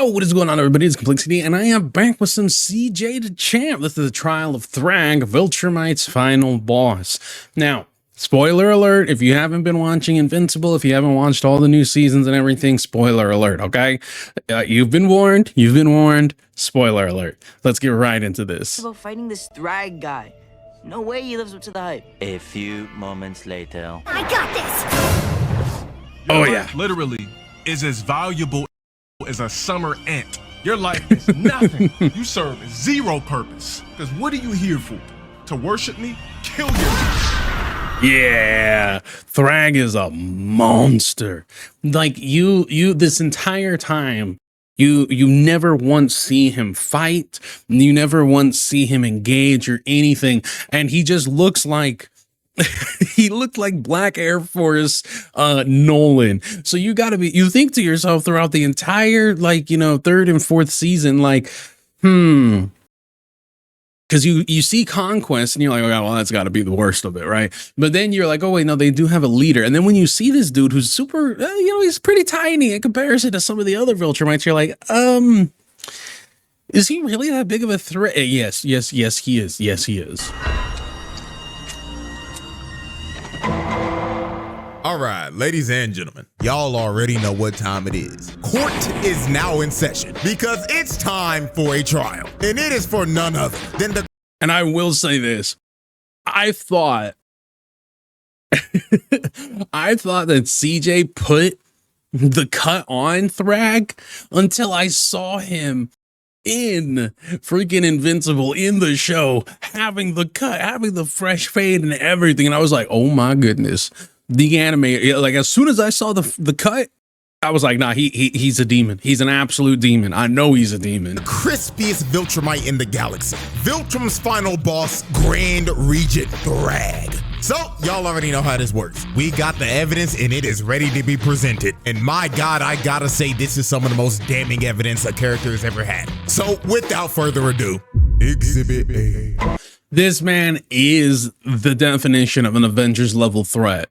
Yo, what is going on, everybody? It's Complexity, and I am back with some CJ the Champ. This is the trial of Thragg, Viltrumite's final boss. Now, spoiler alert, if you haven't been watching Invincible, if you haven't watched all the new seasons and everything, spoiler alert, okay? You've been warned, spoiler alert. Let's get right into this. About fighting this Thragg guy. No way he lives up to the hype. A few moments later. I got this! Oh, yeah. Literally is as valuable as a summer ant. Your life is nothing. You serve zero purpose. Because what are you here for? To worship me? Kill you. Yeah, Thragg is a monster. Like you this entire time, you never once see him fight. You never once see him engage or anything. And he just looks like he looked like Black Air Force Nolan. So you think to yourself throughout the entire, like, you know, third and fourth season, like, because you see Conquest and you're like, oh, well, that's got to be the worst of it, right? But then you're like, oh wait, no, they do have a leader. And then when you see this dude who's super, you know, he's pretty tiny in comparison to some of the other Viltrumites, you're like, is he really that big of a threat? Yes, he is. Yes, he is. All right, ladies and gentlemen, y'all already know what time it is. Court is now in session because it's time for a trial, and it is for none other than the... And I will say this, I thought that CJ put the cut on Thragg until I saw him in freaking Invincible in the show, having the cut, having the fresh fade and everything. And I was like, oh my goodness. The anime, like as soon as I saw the cut, I was like, nah, he's a demon. He's an absolute demon. I know he's a demon. The crispiest Viltrumite in the galaxy. Viltrum's final boss, Grand Regent Thragg. So, y'all already know how this works. We got the evidence and it is ready to be presented. And my God, I gotta say this is some of the most damning evidence a character has ever had. So, without further ado, Exhibit A. This man is the definition of an Avengers level threat.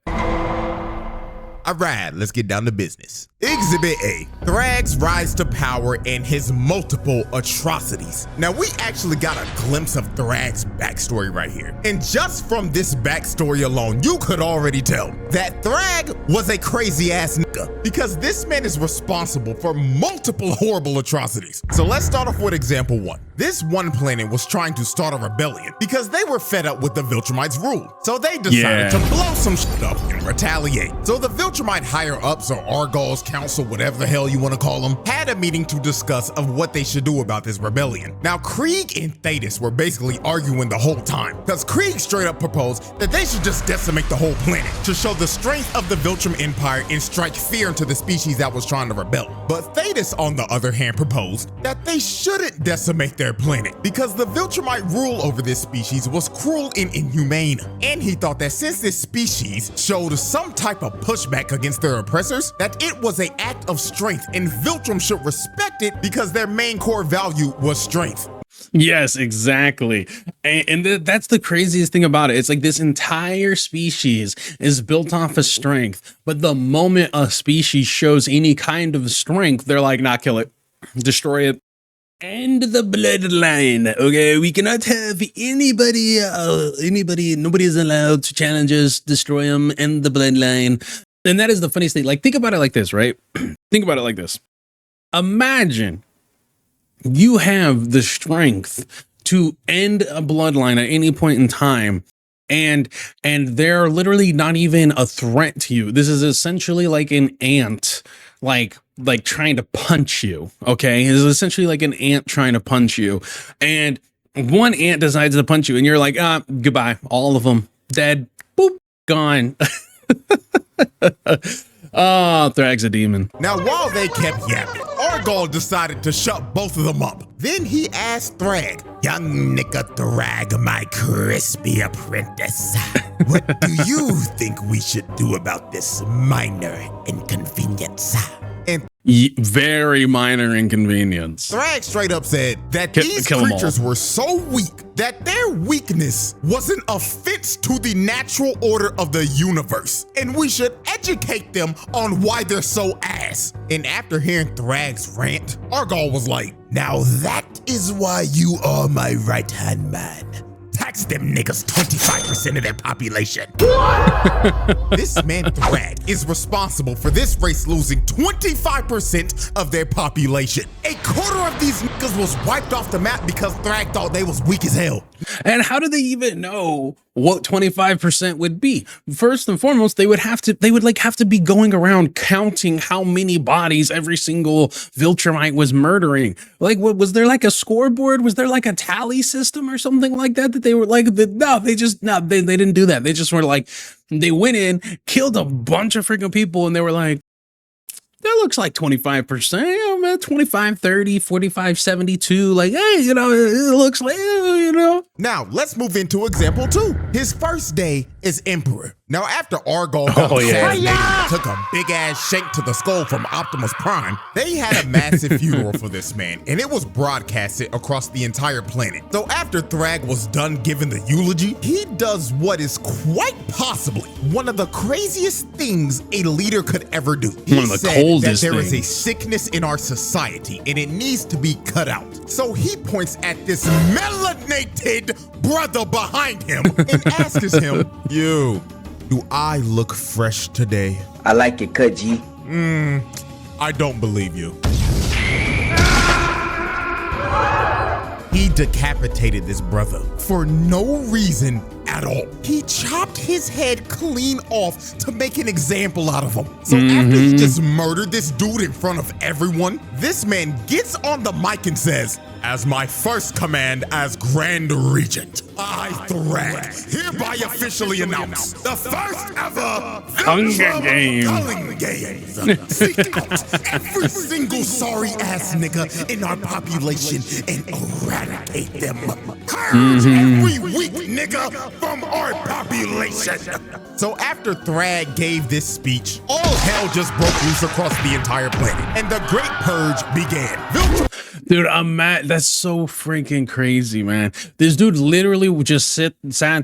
All right, let's get down to business. Exhibit A, Thragg's rise to power and his multiple atrocities. Now, we actually got a glimpse of Thragg's backstory right here. And just from this backstory alone, you could already tell that Thragg was a crazy ass nigga because this man is responsible for multiple horrible atrocities. So let's start off with example one. This one planet was trying to start a rebellion because they were fed up with the Viltrumites' rule. So they decided to blow some shit up and retaliate. So the Viltrumite higher-ups or Argos Council, whatever the hell you want to call them, had a meeting to discuss of what they should do about this rebellion. Now, Krieg and Thetis were basically arguing the whole time because Krieg straight up proposed that they should just decimate the whole planet to show the strength of the Viltrum Empire and strike fear into the species that was trying to rebel. But Thetis, on the other hand, proposed that they shouldn't decimate their planet because the Viltrumite rule over this species was cruel and inhumane. And he thought that since this species showed some type of pushback against their oppressors, that it was an act of strength and Viltrum should respect it because their main core value was strength. Yes, exactly. And that's the craziest thing about it. It's like this entire species is built off of strength, but the moment a species shows any kind of strength, they're like, nah, kill it, destroy it. End the bloodline. Okay, we cannot have anybody, nobody is allowed to challenge us, destroy them, end the bloodline. And that is the funniest thing. Like, think about it like this, right? Think about it like this. Imagine you have the strength to end a bloodline at any point in time, and they're literally not even a threat to you. This is essentially like an ant, like trying to punch you. Okay, it's essentially like an ant trying to punch you, and one ant decides to punch you, and you're like, goodbye, all of them dead, boop, gone. Oh, Thragg's a demon. Now, while they kept yapping, Argol decided to shut both of them up. Then he asked Thragg, "Young nigga Thragg, my crispy apprentice, what do you think we should do about this minor inconvenience?" And very minor inconvenience. Thragg straight up said that these creatures were so weak that their weakness was an offense to the natural order of the universe, and we should educate them on why they're so ass. And after hearing Thragg's rant, Argyle was like, now that is why you are my right-hand man. Tax them niggas 25% of their population. This man Thragg is responsible for this race losing 25% of their population. A quarter of these niggas was wiped off the map because Thragg thought they was weak as hell. And how do they even know what 25% would be? First and foremost, they would have to be going around counting how many bodies every single Viltrumite was murdering. Like, what was there, like a scoreboard? Was there like a tally system or something like that they were like, no, they didn't do that. They just were like, they went in, killed a bunch of freaking people, and they were like, that looks like 25%, you know, man, 25, 30, 45, 72. Like, hey, you know, it looks like, you know. Now, let's move into example 2. His first day as Emperor. Now, after Argyle got assassinated and took a big-ass shank to the skull from Optimus Prime, they had a massive funeral for this man, and it was broadcasted across the entire planet. So after Thragg was done giving the eulogy, he does what is quite possibly one of the craziest things a leader could ever do. He said that there is a sickness in our society, and it needs to be cut out. So he points at this melanated brother behind him and asks him, do I look fresh today? I like it, cut G. I don't believe you. He decapitated this brother for no reason at all. He chopped his head clean off to make an example out of him. So after he just murdered this dude in front of everyone, this man gets on the mic and says, as my first command as Grand Regent, I, Thragg, hereby officially announce the first ever Hunger Games. Seek out every single sorry ass nigga in our population and eradicate them. Purge every weak nigga from our population. So after Thragg gave this speech, all hell just broke loose across the entire planet, and the Great Purge began. Dude, I'm mad. That's so freaking crazy, man. This dude literally just sat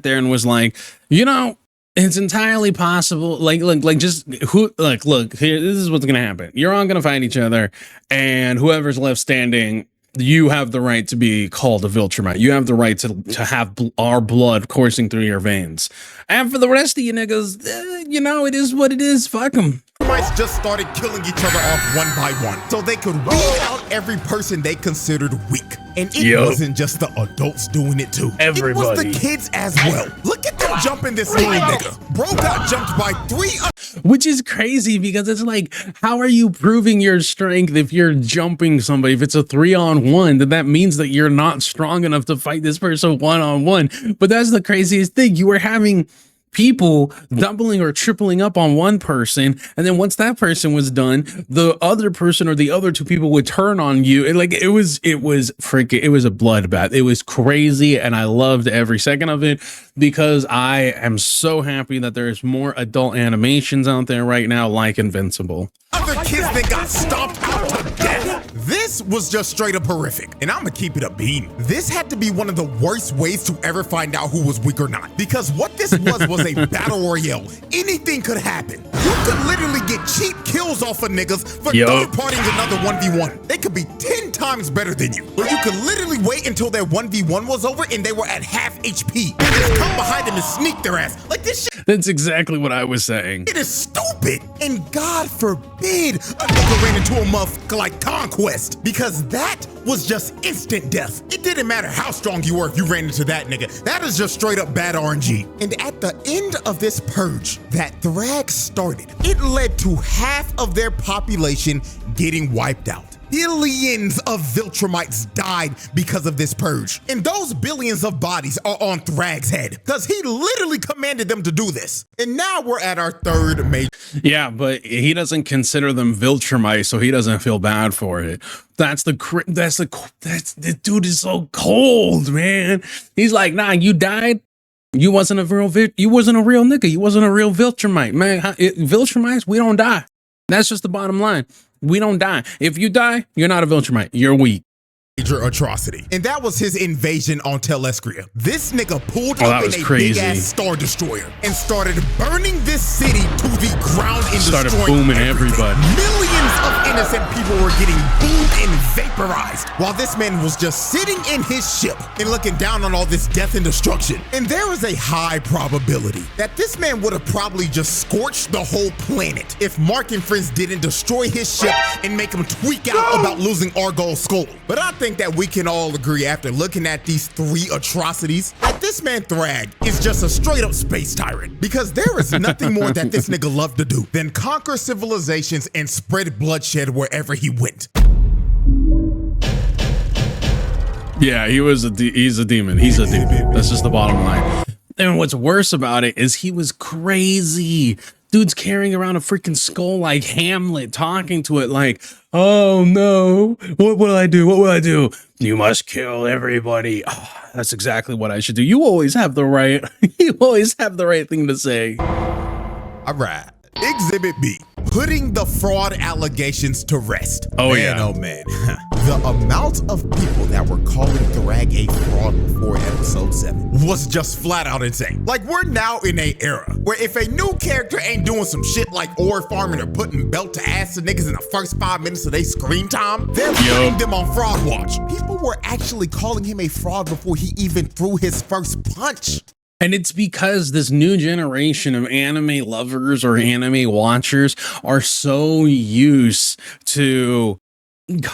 there and was like, you know, it's entirely possible. Look, here, this is what's gonna happen. You're all gonna fight each other, and whoever's left standing, you have the right to be called a Viltrumite. You have the right to have our blood coursing through your veins. And for the rest of you niggas, you know, it is what it is. Fuck them. Viltrumites just started killing each other off one by one, so they could weed out every person they considered weak. And it wasn't just the adults doing it too. Everybody. It was the kids as well. Look at them jumping this little nigga. Bro got jumped by 3 Which is crazy because it's like, how are you proving your strength if you're jumping somebody? If it's a 3-on-1, then that means that you're not strong enough to fight this person 1-on-1. But that's the craziest thing. You were having people doubling or tripling up on one person, and then once that person was done, the other person or the other 2 people would turn on you. And like, it was a bloodbath. It was crazy, and I loved every second of it because I am so happy that there's more adult animations out there right now, like Invincible. Other kids that got stomped out to death. This was just straight up horrific, and I'm gonna keep it a beam. This had to be one of the worst ways to ever find out who was weak or not, because what this was a battle royale. Anything could happen. You could literally get cheap kills off of niggas for third-partying another 1v1. They could be 10 times better than you, or you could literally wait until their 1v1 was over and they were at half HP and just come behind them and sneak their ass. Like, this shit. That's exactly what I was saying. It is stupid, and God forbid a nigga ran into a motherfucker like Conquest, because that was just instant death. It didn't matter how strong you were if you ran into that nigga. That is just straight up bad RNG. And at the end of this purge that Thragg started, it led to half of their population getting wiped out. Billions of Viltrumites died because of this purge. And those billions of bodies are on Thragg's head, because he literally commanded them to do this. And now we're at our 3rd major. Yeah, but he doesn't consider them Viltrumites, so he doesn't feel bad for it. This dude is so cold, man. He's like, nah, you died. You wasn't a real nigga. You wasn't a real Viltrumite, man. Viltrumites, we don't die. That's just the bottom line. We don't die. If you die, you're not a Viltrumite. You're weak. major atrocity, and that was his invasion on Telescria. This nigga pulled up in a big-ass Star Destroyer and started burning this city to the ground and started destroying booming everything. everybody. Millions of innocent people were getting boomed and vaporized while this man was just sitting in his ship and looking down on all this death and destruction. And there is a high probability that this man would have probably just scorched the whole planet if Mark and friends didn't destroy his ship and make him tweak out about losing Argol's skull. But I think that we can all agree after looking at these 3 atrocities that this man Thragg is just a straight up space tyrant, because there is nothing more that this nigga loved to do than conquer civilizations and spread bloodshed wherever he went. Yeah, he's a demon. He's a demon. That's just the bottom line. And what's worse about it is he was crazy. Dude's carrying around a freaking skull like Hamlet, talking to it like, oh no, what will I do? What will I do? You must kill everybody. Oh, that's exactly what I should do. You always have the right. You always have the right thing to say. All right. Exhibit B, putting the fraud allegations to rest. Oh, man, yeah. Oh, man. The amount of people that were calling Thragg a fraud before episode 7 was just flat out insane. Like, we're now in a era where if a new character ain't doing some shit like ore farming or putting belt to ass to niggas in the first 5 minutes of their screen time, they're putting them on fraud watch. People were actually calling him a fraud before he even threw his first punch. And it's because this new generation of anime lovers or anime watchers are so used to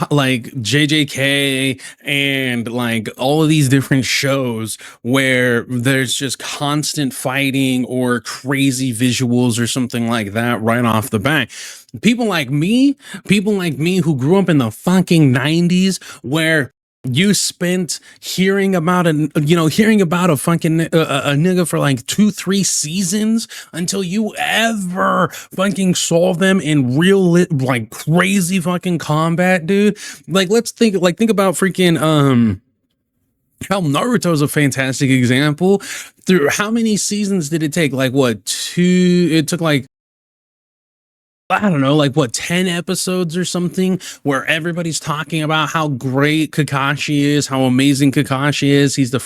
like JJK and like all of these different shows where there's just constant fighting or crazy visuals or something like that right off the bat. People like me who grew up in the fucking 90s where you spent hearing about a fucking a nigga for like 2-3 seasons until you ever fucking saw them in real like crazy fucking combat, dude. Like, let's think about freaking hell, Naruto's a fantastic example. Through how many seasons did it take? Like what, 2? It took like, I don't know, like what, 10 episodes or something, where everybody's talking about how great Kakashi is, how amazing Kakashi is. He's the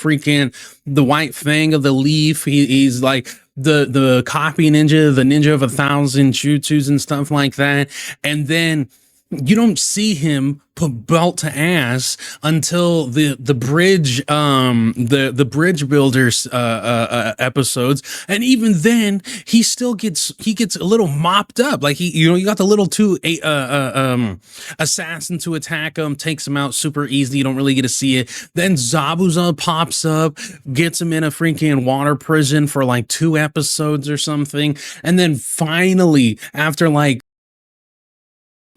white fang of the leaf. He's like the copy ninja, the ninja of 1,000 jutsus and stuff like that. And then you don't see him put belt to ass until the bridge the bridge builders episodes, and even then he gets a little mopped up. Like you got the little 2 assassin to attack him, takes him out super easy. You don't really get to see it. Then Zabuza pops up, gets him in a freaking water prison for like 2 episodes or something, and then finally after like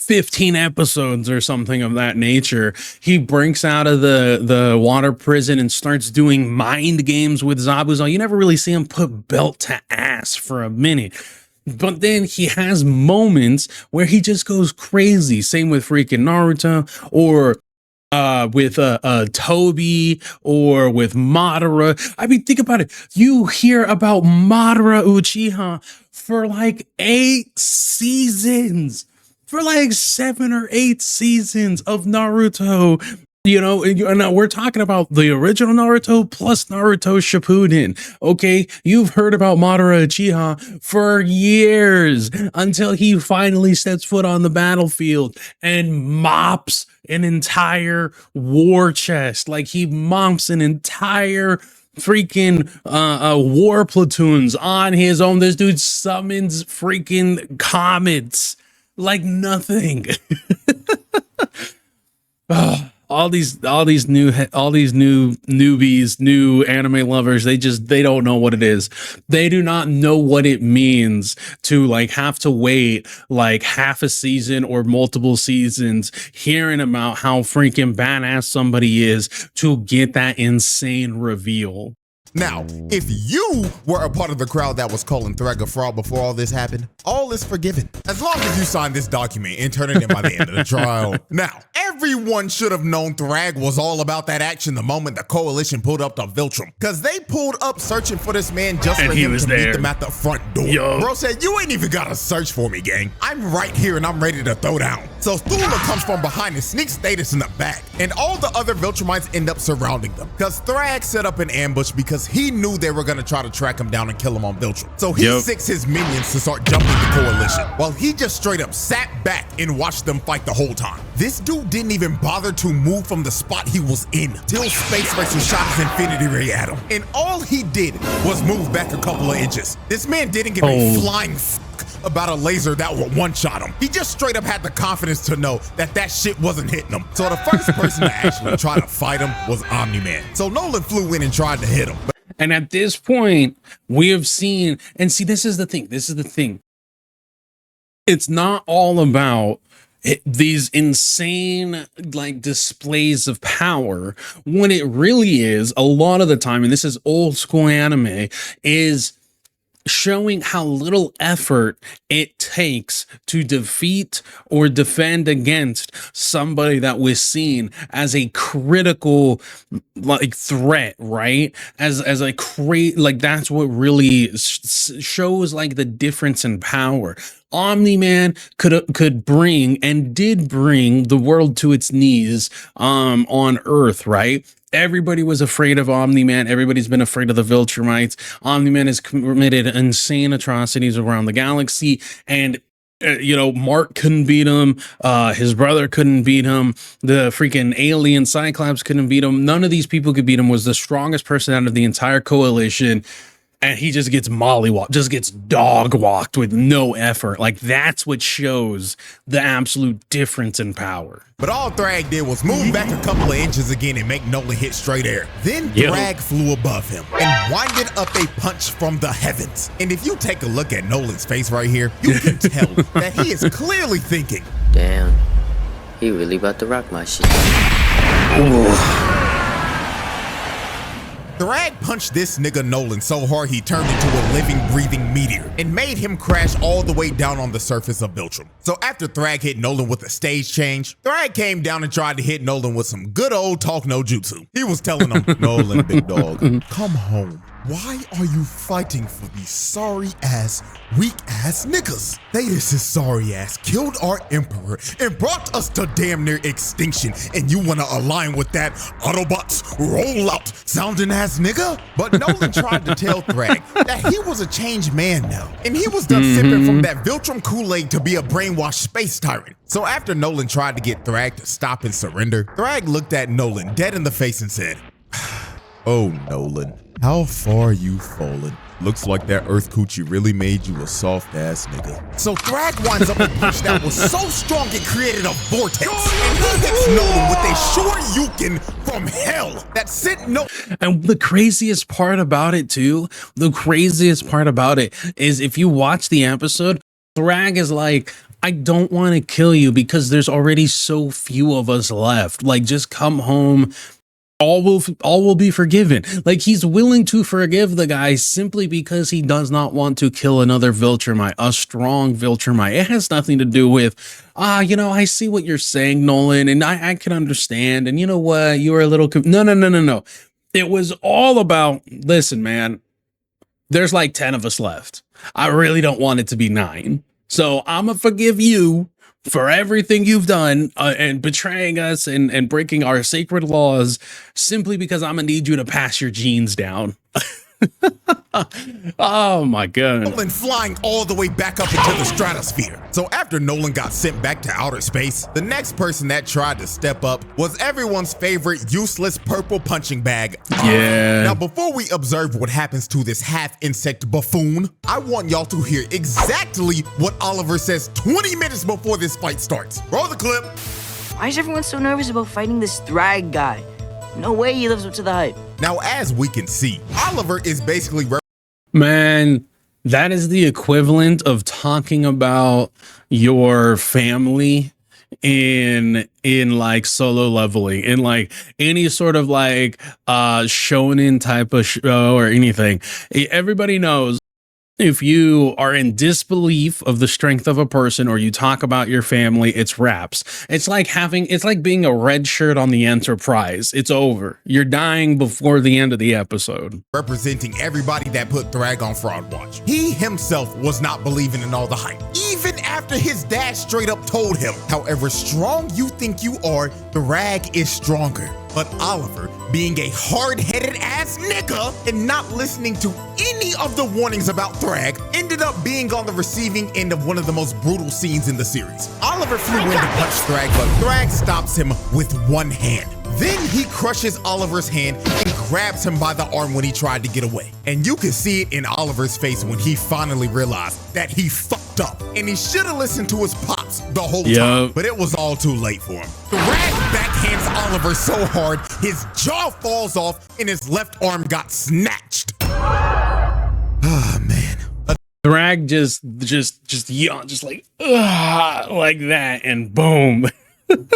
15 episodes or something of that nature, he breaks out of the water prison and starts doing mind games with Zabuza. You never really see him put belt to ass for a minute, but then he has moments where he just goes crazy. Same with freaking Naruto, or with Toby, or with Madara. I mean, think about it. You hear about Madara Uchiha for like 8 seasons. For like 7 or 8 seasons of Naruto, and we're talking about the original Naruto plus Naruto Shippuden. Okay, you've heard about Madara Uchiha for years until he finally sets foot on the battlefield and mops an entire war chest. Like, he mops an entire freaking war platoons on his own. This dude summons freaking comets like nothing. all these new newbies, new anime lovers, they don't know what it is. They do not know what it means to like have to wait like half a season or multiple seasons hearing about how freaking badass somebody is to get that insane reveal. Now, if you were a part of the crowd that was calling Thragg a fraud before all this happened, all is forgiven. As long as you sign this document and turn it in by the end of the trial. Now, everyone should have known Thragg was all about that action the moment the coalition pulled up to Viltrum. Because they pulled up searching for this man just for him to meet them at the front door. Yo. Bro said, you ain't even gotta search for me, gang. I'm right here and I'm ready to throw down. So Thula comes from behind and sneaks Status in the back. And all the other Viltrumites end up surrounding them. Because Thragg set up an ambush because he knew they were gonna try to track him down and kill him on Viltrum. So he sicks his minions to start jumping the coalition, while he just straight up sat back and watched them fight the whole time. This dude didn't even bother to move from the spot he was in till Space Racer shot his Infinity Ray at him. And all he did was move back a couple of inches. This man didn't give a flying about a laser that would one-shot him. He just straight up had the confidence to know that that shit wasn't hitting him. So the first person to actually try to fight him was Omni-Man. So Nolan flew in and tried to hit him. And at this point, we have seen, and see, this is the thing. It's not all about these insane like displays of power. What it really is, a lot of the time, and this is old school anime, is showing how little effort it takes to defeat or defend against somebody that was seen as a critical like threat, right? As a like that's what really shows like the difference in power. Omni-Man could bring and did bring the world to its knees on Earth, right? Everybody was afraid of Omni-Man. Everybody's been afraid of the Viltrumites. Omni-Man has committed insane atrocities around the galaxy. And, Mark couldn't beat him. His brother couldn't beat him. The freaking alien Cyclops couldn't beat him. None of these people could beat him. Was the strongest person out of the entire coalition. And he just gets mollywalked, just gets dog walked with no effort. Like, that's what shows the absolute difference in power. But all Thragg did was move back a couple of inches again and make Nolan hit straight air. Then Thragg flew above him and winded up a punch from the heavens. And if you take a look at Nolan's face right here, you can tell that he is clearly thinking, damn, he really about to rock my shit. Thragg punched this nigga Nolan so hard he turned into a living, breathing meteor and made him crash all the way down on the surface of Viltrum. So after Thragg hit Nolan with a stage change, Thragg came down and tried to hit Nolan with some good old talk no jutsu. He was telling him, Nolan, big dog, come home. Why are you fighting for these sorry-ass, weak-ass niggas? Thetis' sorry ass killed our emperor and brought us to damn near extinction, and you wanna align with that Autobots roll out sounding ass nigga? But Nolan tried to tell Thragg that he was a changed man now, and he was done sipping from that Viltrum Kool-Aid to be a brainwashed space tyrant. So after Nolan tried to get Thragg to stop and surrender, Thragg looked at Nolan dead in the face and said, oh, Nolan, how far you fallen. Looks like that Earth Coochie really made you a soft-ass nigga. So Thragg winds up a punch that was so strong it created a vortex. And he hits Nolan with a Shoryuken from hell that sent Nolan. And the craziest part about it, too, is if you watch the episode, Thragg is like, I don't want to kill you because there's already so few of us left. Like, just come home. All will be forgiven. Like, he's willing to forgive the guy simply because he does not want to kill another Viltrumite, a strong Viltrumite. It has nothing to do with, I see what you're saying, Nolan, and I can understand. And you know what? You were a little, no. It was all about, listen, man, there's like 10 of us left. I really don't want it to be 9. So I'm going to forgive you for everything you've done and betraying us and breaking our sacred laws simply because I'm gonna need you to pass your genes down. Oh my god. Nolan flying all the way back up into the stratosphere. So after Nolan got sent back to outer space, the next person that tried to step up was everyone's favorite useless purple punching bag. Yeah. Now before we observe what happens to this half insect buffoon, I want y'all to hear exactly what Oliver says 20 minutes before this fight starts. Roll the clip. Why is everyone so nervous about fighting this Thragg guy? No way he lives up to the hype. Now, as we can see, Oliver is basically... Man, that is the equivalent of talking about your family in like Solo Leveling, in like any sort of like shonen type of show or anything. Everybody knows, if you are in disbelief of the strength of a person or you talk about your family, it's wraps. It's like being a red shirt on the Enterprise. It's over. You're dying before the end of the episode. Representing everybody that put Thragg on Fraud Watch. He himself was not believing in all the hype, even after his dad straight up told him, however strong you think you are, Thragg is stronger. But Oliver, being a hard-headed ass nigga and not listening to any of the warnings about Thragg, ended up being on the receiving end of one of the most brutal scenes in the series. Oliver flew in to punch Thragg, but Thragg stops him with one hand. Then he crushes Oliver's hand and grabs him by the arm when he tried to get away. And you can see it in Oliver's face when he finally realized that he fucked up. And he should have listened to his pops the whole time, but it was all too late for him. Thragg backhands Oliver so hard, his jaw falls off and his left arm got snatched. Ah, man. Thragg just yawned, just like that, and boom.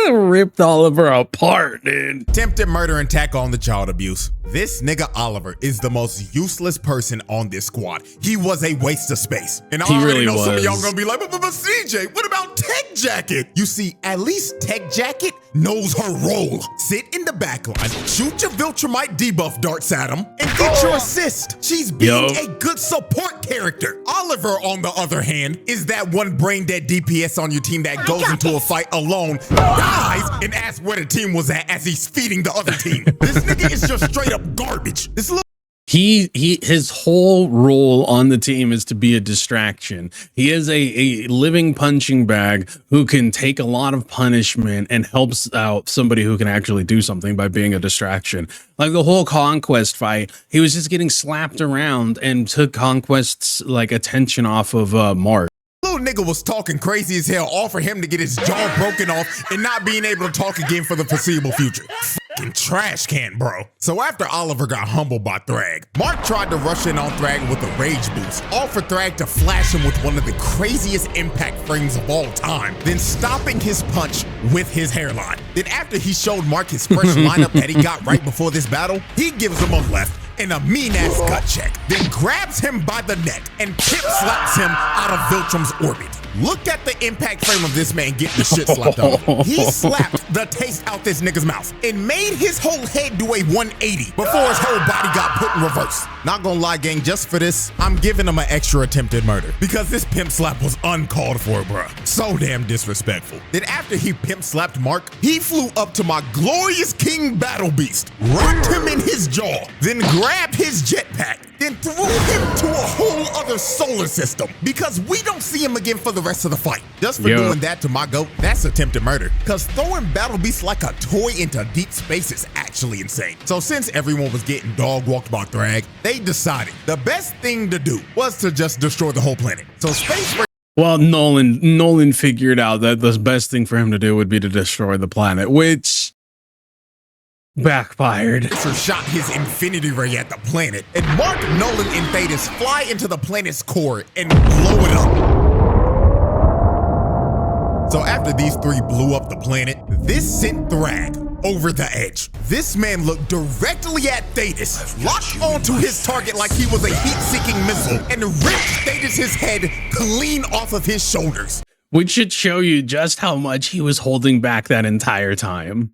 Ripped Oliver apart, dude. Attempted murder and tackle on the child abuse. This nigga Oliver is the most useless person on this squad. He was a waste of space. And I already know some of y'all gonna be like, but CJ, what about Tech Jacket? You see, at least Tech Jacket knows her role. Sit in the back line, shoot your Viltrumite debuff darts at him, and get your assist. She's being a good support character. Oliver, on the other hand, is that one brain dead DPS on your team that goes into a fight alone, dies, and asks where the team was at as he's feeding the other team. This nigga is just straight up garbage. This little his whole role on the team is to be a distraction. He is a living punching bag who can take a lot of punishment and helps out somebody who can actually do something by being a distraction. Like the whole Conquest fight, he was just getting slapped around and took Conquest's like attention off of Mark. Little nigga was talking crazy as hell, all for him to get his jaw broken off and not being able to talk again for the foreseeable future. Fucking trash can, bro. So after Oliver got humbled by Thragg, Mark tried to rush in on Thragg with a rage boost, all for Thragg to flash him with one of the craziest impact frames of all time, then stopping his punch with his hairline. Then after he showed Mark his fresh lineup that he got right before this battle, he gives him a left and a mean-ass gut check, then grabs him by the neck and pimp slaps him out of Viltrum's orbit. Look at the impact frame of this man getting the shit slapped out of him. He slapped the taste out this nigga's mouth and made his whole head do a 180 before his whole body got put in reverse. Not gonna lie, gang, just for this, I'm giving him an extra attempted murder because this pimp slap was uncalled for, bruh. So damn disrespectful. Then after he pimp slapped Mark, he flew up to my glorious King Battle Beast, rocked him in his jaw, then grabbed his jetpack, then threw him to a whole other solar system because we don't see him again for the rest of the fight. Just for doing that to my goat, that's attempted murder. Because throwing Battle Beast like a toy into deep space is actually insane. So since everyone was getting dog walked by Thragg, they decided the best thing to do was to just destroy the whole planet. So Space Well, Nolan figured out that the best thing for him to do would be to destroy the planet, which backfired. Shot his infinity ray at the planet, and Mark, Nolan, and Thetis fly into the planet's core and blow it up. So after these three blew up the planet, this sent Thragg over the edge. This man looked directly at Thetis, locked onto his target like he was a heat-seeking missile, and ripped Thetis' head clean off of his shoulders. Which should show you just how much he was holding back that entire time.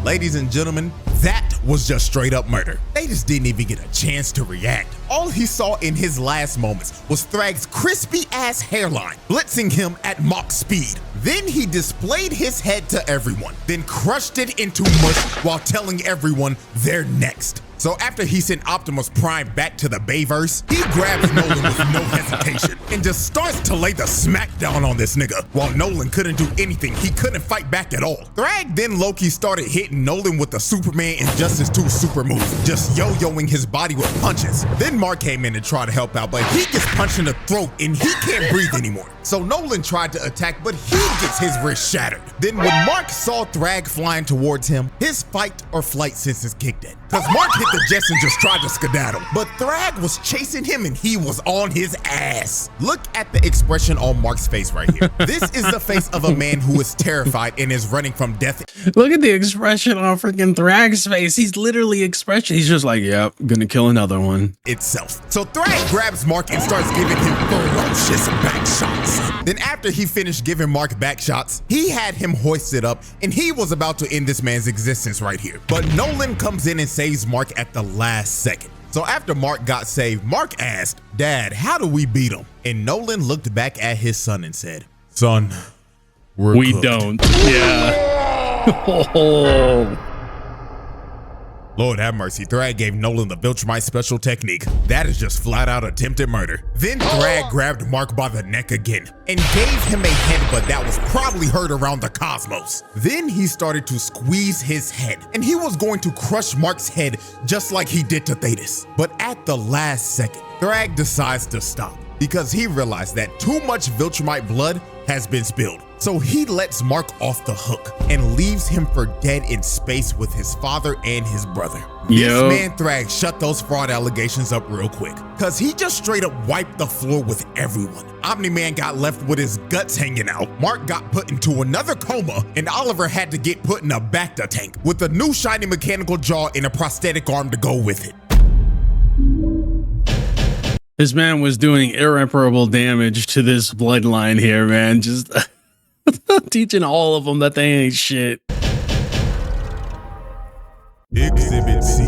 Ladies and gentlemen, that was just straight up murder. They just didn't even get a chance to react. All he saw in his last moments was Thragg's crispy ass hairline, blitzing him at Mach speed. Then he displayed his head to everyone, then crushed it into mush while telling everyone they're next. So after he sent Optimus Prime back to the Bayverse, he grabs Nolan with no hesitation and just starts to lay the smackdown on this nigga. While Nolan couldn't do anything, he couldn't fight back at all. Thragg then low-key started hitting Nolan with the Superman in just his 2 super moves, just yo-yoing his body with punches. Then Mark came in and tried to help out, but he gets punched in the throat and he can't breathe anymore. So Nolan tried to attack, but he gets his wrist shattered. Then when Mark saw Thragg flying towards him, his fight or flight senses kicked in. Cause Mark hit the jets and just tried to skedaddle, but Thragg was chasing him and he was on his ass. Look at the expression on Mark's face right here. This is the face of a man who is terrified and is running from death. Look at the expression on freaking Thragg's face. He's literally expression. He's just like, yep, gonna kill another one. Itself. So Thragg grabs Mark and starts giving him ferocious back shots. Then after he finished giving Mark back shots, he had him hoisted up and he was about to end this man's existence right here. But Nolan comes in and saves Mark at the last second. So after Mark got saved, Mark asked, "Dad, how do we beat him?" And Nolan looked back at his son and said, "Son, we cooked." Don't. Yeah. Oh. Lord have mercy, Thragg gave Nolan the Viltrumite special technique. That is just flat out attempted murder. Then Thragg grabbed Mark by the neck again and gave him a headbutt that was probably heard around the cosmos. Then he started to squeeze his head and he was going to crush Mark's head just like he did to Thetis. But at the last second, Thragg decides to stop because he realized that too much Viltrumite blood has been spilled. So he lets Mark off the hook and leaves him for dead in space with his father and his brother. This man Thragg shut those fraud allegations up real quick, cause he just straight up wiped the floor with everyone. Omni-Man got left with his guts hanging out, Mark got put into another coma, and Oliver had to get put in a Bacta tank with a new shiny mechanical jaw and a prosthetic arm to go with it. This man was doing irreparable damage to this bloodline here, man. Just teaching all of them that they ain't shit. Exhibit C.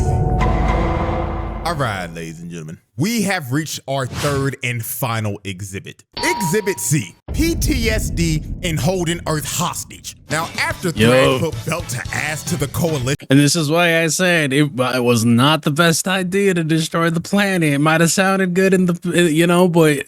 All right, ladies and gentlemen, we have reached our third and final exhibit. Exhibit C, PTSD and holding Earth hostage. Now, after Thragg put belt to ass to the coalition. And this is why I said it was not the best idea to destroy the planet. It might have sounded good in the, you know, but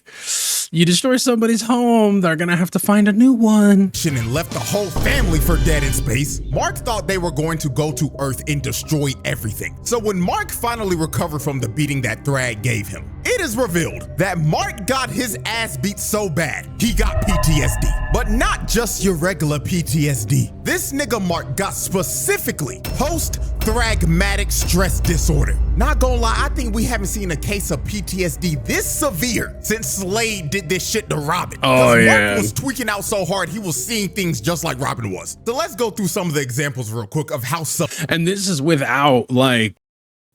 you destroy somebody's home, they're gonna have to find a new one. And left the whole family for dead in space. Mark thought they were going to go to Earth and destroy everything. So when Mark finally recovered from the beating that Thragg gave him, it is revealed that Mark got his ass beat so bad, he got PTSD. But not just your regular PTSD. This nigga Mark got specifically post-thragmatic stress disorder. Not gonna lie, I think we haven't seen a case of PTSD this severe since Slade did this shit to Robin. Oh yeah. Mark was tweaking out so hard, he was seeing things just like Robin was. So let's go through some of the examples real quick of how and this is without like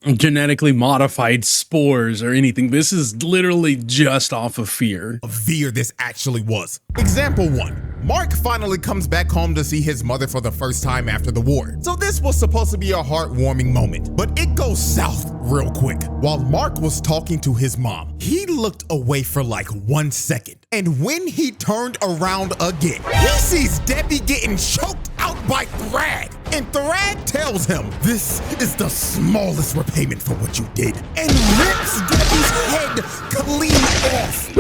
genetically modified spores or anything. This is literally just off of fear. Severe this actually was. Example 1. Mark finally comes back home to see his mother for the first time after the war. So this was supposed to be a heartwarming moment, but it goes south real quick. While Mark was talking to his mom, he looked away for like 1 second. And when he turned around again, he sees Debbie getting choked out by Thragg. And Thragg tells him, "This is the smallest repayment for what you did," and rips Debbie's head clean off.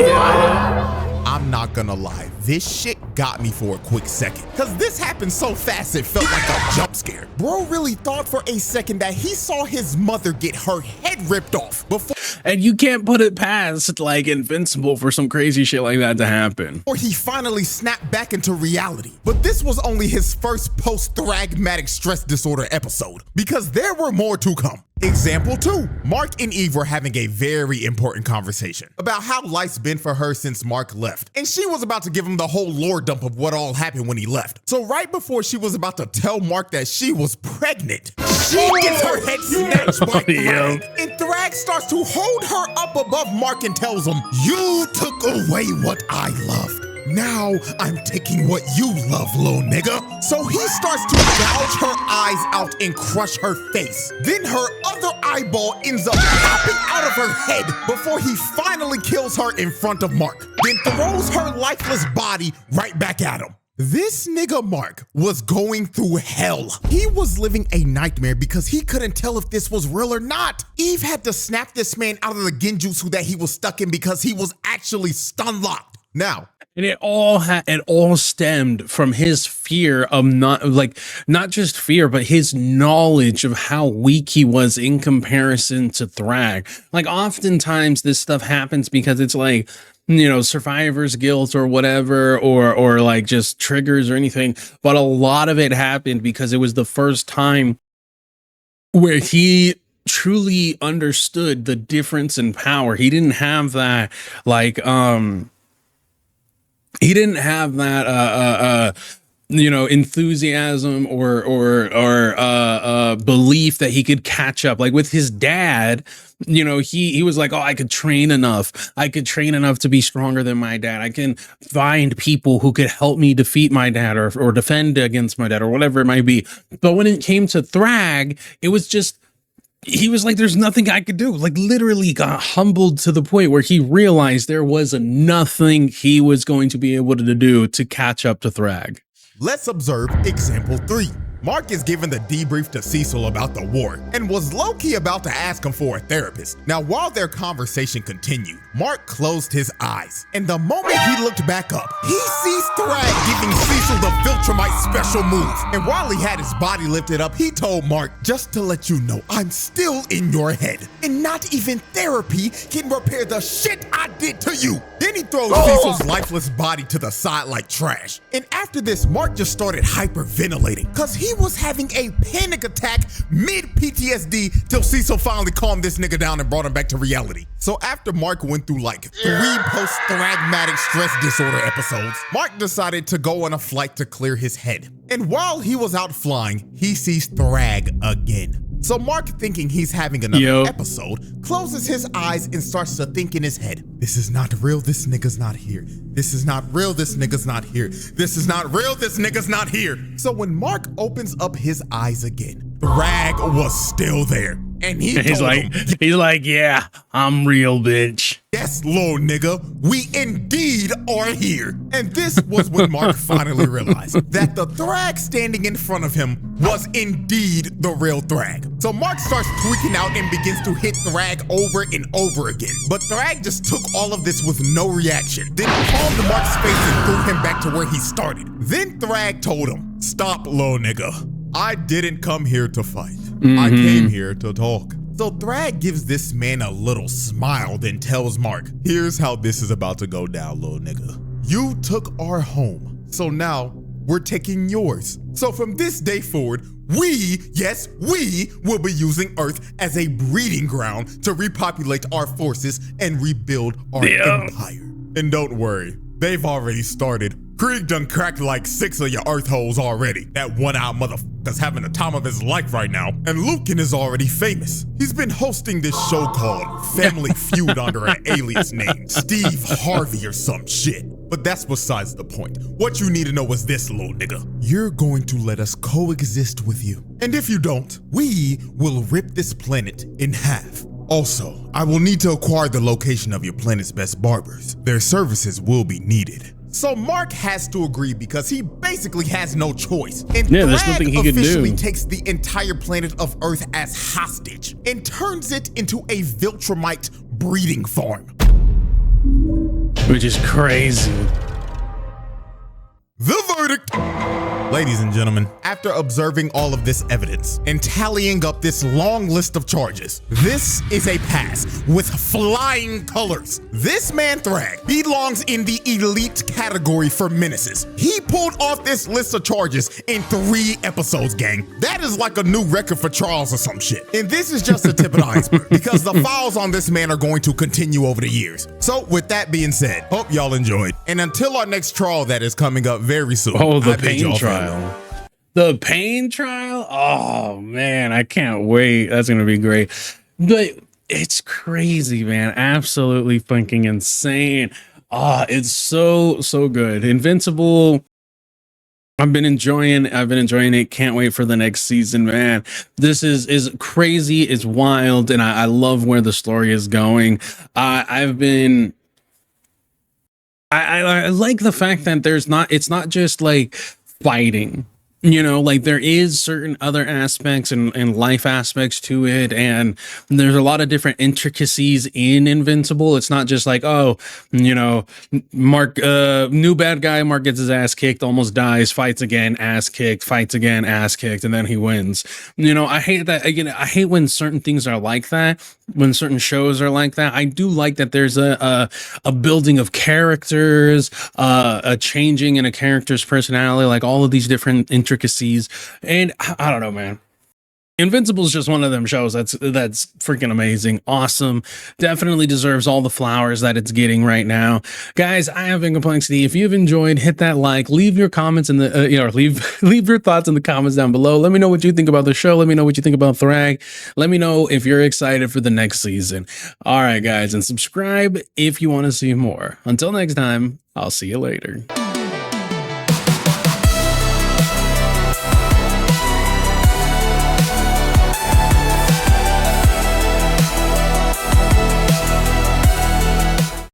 I'm not gonna lie, this shit got me for a quick second, cause this happened so fast it felt like a jump scare. Bro really thought for a second that he saw his mother get her head ripped off before. And you can't put it past like Invincible for some crazy shit like that to happen. Or he finally snapped back into reality. But this was only his first post-thragmatic stress disorder episode, because there were more to come. Example 2. Mark and Eve were having a very important conversation about how life's been for her since Mark left. And she was about to give him the whole lore dump of what all happened when he left. So right before she was about to tell Mark that she was pregnant, she gets her head snatched by Thragg. And Thragg starts to hold her up above Mark and tells him, "You took away what I loved. Now I'm taking what you love, little nigga." So he starts to gouge her eyes out and crush her face. Then her other eyeball ends up popping out of her head before he finally kills her in front of Mark. Then throws her lifeless body right back at him. This nigga Mark was going through hell. He was living a nightmare because he couldn't tell if this was real or not. Eve had to snap this man out of the genjutsu that he was stuck in because he was actually stun locked. Now, And it all stemmed from his fear of not just fear, but his knowledge of how weak he was in comparison to Thragg. Like oftentimes this stuff happens because it's like, you know, survivor's guilt or whatever, or like just triggers or anything. But a lot of it happened because it was the first time where he truly understood the difference in power. He didn't have that like he didn't have that you know, enthusiasm or belief that he could catch up. Like with his dad, you know, he was like, oh, I could train enough to be stronger than my dad. I can find people who could help me defeat my dad or defend against my dad or whatever it might be. But when it came to Thragg, it was just, he was like, there's nothing I could do. Like literally got humbled to the point where he realized there was nothing he was going to be able to do to catch up to Thragg. Let's observe example 3. Mark is giving the debrief to Cecil about the war and was low-key about to ask him for a therapist. Now, while their conversation continued, Mark closed his eyes, and the moment he looked back up, he sees Thragg giving Cecil the Viltrumite special move. And while he had his body lifted up, he told Mark, just to let you know, I'm still in your head, and not even therapy can repair the shit I did to you. Then he throws Cecil's lifeless body to the side like trash. And after this, Mark just started hyperventilating, because he was having a panic attack mid-PTSD till Cecil finally calmed this nigga down and brought him back to reality. So after Mark went through like 3 post-thragmatic stress disorder episodes, Mark decided to go on a flight to clear his head. And while he was out flying, he sees Thragg again. So Mark, thinking he's having another episode, closes his eyes and starts to think in his head, this is not real, this nigga's not here. This is not real, this nigga's not here. This is not real, this nigga's not here. So when Mark opens up his eyes again, Thragg was still there. And he's like, yeah, I'm real, bitch. Yes, little nigga, we indeed are here. And this was when Mark finally realized that the Thragg standing in front of him was indeed the real Thragg. So Mark starts tweaking out and begins to hit Thragg over and over again. But Thragg just took all of this with no reaction, then palmed Mark's face and threw him back to where he started. Then Thragg told him, stop, little nigga. I didn't come here to fight. I came here to talk. So Thragg gives this man a little smile, then tells Mark, here's how this is about to go down, little nigga. You took our home, so now we're taking yours. So from this day forward, we will be using Earth as a breeding ground to repopulate our forces and rebuild our empire. And don't worry, they've already started. Krieg done cracked like 6 of your Earth holes already. That one-eyed motherfucker's having the time of his life right now. And Lucan is already famous. He's been hosting this show called Family Feud under an alias name, Steve Harvey or some shit. But that's besides the point. What you need to know is this, little nigga. You're going to let us coexist with you. And if you don't, we will rip this planet in half. Also, I will need to acquire the location of your planet's best barbers. Their services will be needed. So Mark has to agree because he basically has no choice. And there's nothing he could do. Officially takes the entire planet of Earth as hostage and turns it into a Viltrumite breeding farm. Which is crazy. The verdict. Ladies and gentlemen, after observing all of this evidence and tallying up this long list of charges, this is a pass with flying colors. This man Thragg belongs in the elite category for menaces. He pulled off this list of charges in 3 episodes, gang. That is like a new record for Charles or some shit. And this is just the tip of the iceberg because the files on this man are going to continue over the years. So with that being said, hope y'all enjoyed. And until our next trial that is coming up very soon. Oh, the pain trial. The pain trial? Oh man, I can't wait. That's gonna be great. But it's crazy, man. Absolutely fucking insane. It's so good. Invincible. I've been enjoying it. Can't wait for the next season, man. This is crazy, it's wild, and I love where the story is going. I like the fact that it's not just like fighting. You know, like there is certain other aspects and life aspects to it, and there's a lot of different intricacies in Invincible. It's not just like, oh, you know, Mark, new bad guy, Mark gets his ass kicked, almost dies, fights again, ass kicked, fights again, ass kicked, and then he wins. You know, I hate that. Again, I hate when certain things are like that, when certain shows are like that. I do like that there's a building of characters, a changing in a character's personality, like all of these different intricacies. And I don't know, man. Invincible is just one of them shows that's freaking amazing, awesome, definitely deserves all the flowers that it's getting right now. Guys, I have been Complexity. If you've enjoyed, hit that like, leave your comments in the leave your thoughts in the comments down below. Let me know what you think about the show. Let me know what you think about Thragg. Let me know if you're excited for the next season. All right, guys, and subscribe if you want to see more. Until next time, I'll see you later.